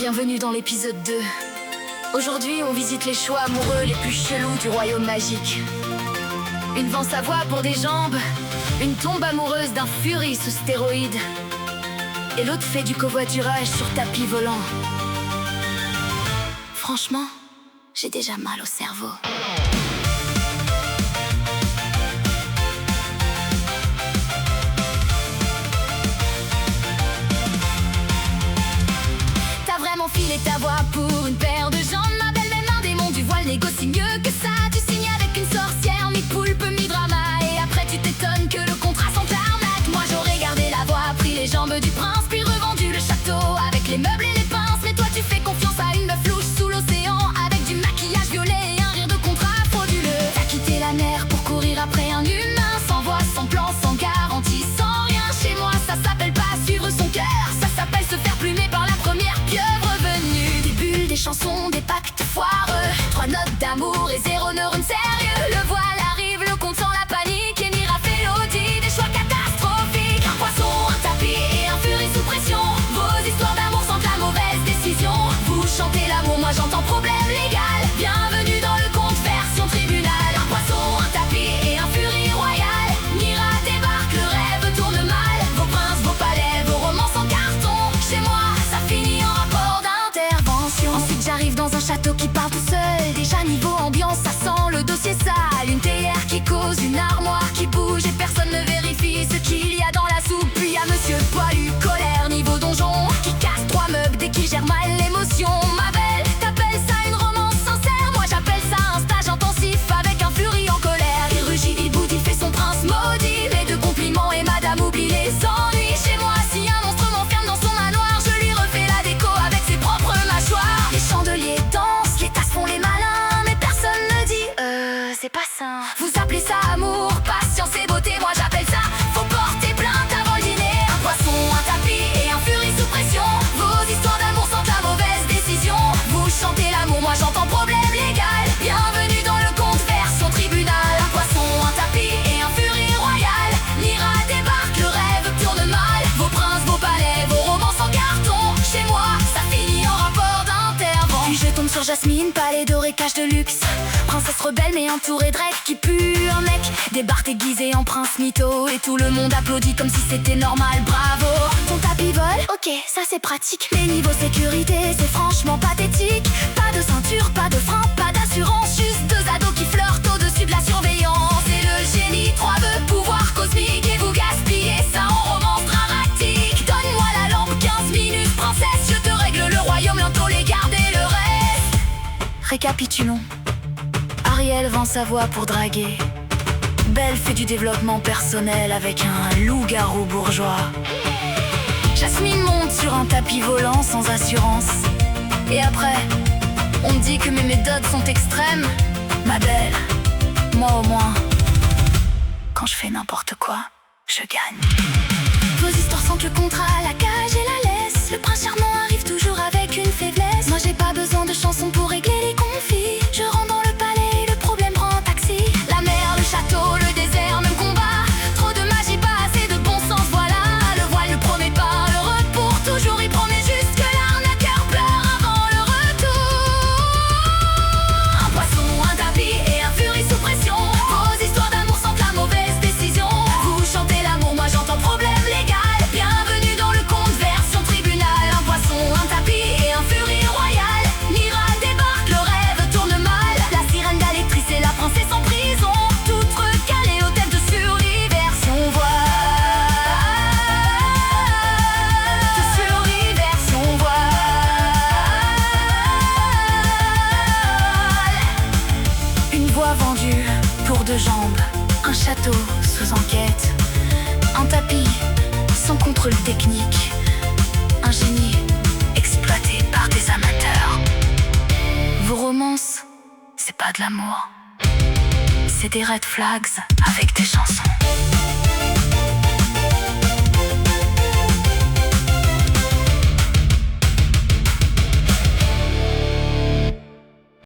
Bienvenue dans l'épisode 2. Aujourd'hui, on visite les choix amoureux les plus chelous du royaume magique. Une vent Savoie pour des jambes, une tombe amoureuse d'un furie sous stéroïdes, et l'autre fait du covoiturage sur tapis volant. Franchement, j'ai déjà mal au cerveau. T'as vraiment filé ta voix pour une paire de jambes, ma belle, même un démon du voile négocie mieux que ça. Tu signes avec une sorcière, mi-poulpe, mi-drama, et après tu t'étonnes que le contrat sans tarmac. Moi j'aurais gardé la voix, pris les jambes du prince, puis revendu le château avec les meubles et les pinces. Mais toi tu fais confiance à une meuf louche sous l'océan, avec du maquillage violet et un rire de contrat frauduleux. T'as quitté la mer pour courir après un humain, sans voix, sans plan, sans garantie, sans rien. Chez moi ça s'appelle pas suivre son cœur, ça s'appelle se faire plumer par la première pieuvre venue. Des bulles, des chansons, des pactes foireux, 3 notes d'amour et 0 neurones sérieux. Le voile arrive, le compte sans la panique, et Mira fait l'audit, des choix catastrophiques. Un poisson, un tapis et un furie sous pression. Vos histoires d'amour sentent la mauvaise décision. Vous chantez l'amour, moi j'entends problème légal. Bienvenue dans le conte version tribunal. Un poisson, un tapis et un furie royal. Mira débarque, le rêve tourne mal. Vos princes, vos palais, vos romances en carton. Chez moi, ça finit en rapport d'intervention. Ensuite j'arrive dans un château qui part tout seul. Déjà niveau ambiance, ça sent le dossier sale. Une théière qui cause, une armoire qui bouge, et personne ne vérifie ce qu'il y a dans la soupe. Puis y a monsieur poilu, colère, niveau donjon, qui casse 3 meubles dès qu'il gère mal l'émotion. Ma belle, t'appelles ça une romance sincère, moi j'appelle ça un stage intensif avec un furie en colère. Il rugit, il boude, il fait son prince maudit, mais de compliments et madame oublie les ennuis. Chez moi, si un monstre m'enferme dans son manoir, je lui refais la déco avec ses propres mâchoires. Les chandeliers dansent, les tasses font les malins, mais personne ne dit c'est pas sain. Vous appelez ça amour, patience et beauté, moi j'appelle ça faut porter plainte avant le dîner. Un poisson, un tapis et un furie sous pression. Vos histoires d'amour sentent la mauvaise décision. Vous chantez l'amour, moi j'entends problème légal. Bienvenue dans le conte version tribunal. Un poisson, un tapis et un furie royal. Mira débarque, le rêve tourne mal. Vos princes, vos palais, vos romances en carton. Chez moi, ça finit en rapport d'intervention. Puis je tombe sur Jasmine, palais doré, cage de luxe. Princesse rebelle mais entourée de règles qui pue. Un mec débarque déguisé en prince mytho, et tout le monde applaudit comme si c'était normal. Bravo, ton tapis vole, ok, ça c'est pratique. Mais niveau sécurité, c'est franchement pathétique. Pas de ceinture, pas de frein, pas d'assurance, juste 2 ados qui flirtent au-dessus de la surveillance. Et le génie 3 veut pouvoir cosmique, et vous gaspillez ça en romance dramatique. Donne-moi la lampe, 15 minutes princesse, je te règle le royaume, l'entour, les gardes et le reste. Récapitulons. Ariel vend sa voix pour draguer. Belle fait du développement personnel avec un loup-garou bourgeois. Jasmine monte sur un tapis volant sans assurance. Et après, on me dit que mes méthodes sont extrêmes. Ma belle, moi au moins, quand je fais n'importe quoi, je gagne. Vos histoires sentent le contrat, la cage et la laisse. Le prince charmant arrive toujours avec une faiblesse. Moi j'ai pas besoin de chansons pour régler les conflits. Je rentre dans le palais, le problème prend un taxi. La mer, le château, le désert, même combat. Trop de magie, pas assez de bon sens, voilà. Le voile ne promet pas heureux pour toujours, il promet juste que l'arnaqueur pleure avant le retour. Un poisson, un tapis et un furie sous pression. Vos histoires d'amour sentent la mauvaise décision. Vous chantez l'amour, moi j'entends problème légal. Bienvenue dans le conte version tribunal. Un poisson, un tapis et un furie royal. Mira débarque, le rêve tourne mal. La sirène d'Alectrice et la princesse en prison, toutes recalées au thème de survie version voile. De survie version voile. Une voix vendue pour 2 jambes, un château sous enquête, un tapis sans contrôle technique, un génie exploité par des amateurs. Vos romances, c'est pas de l'amour, c'est des red flags avec des chansons.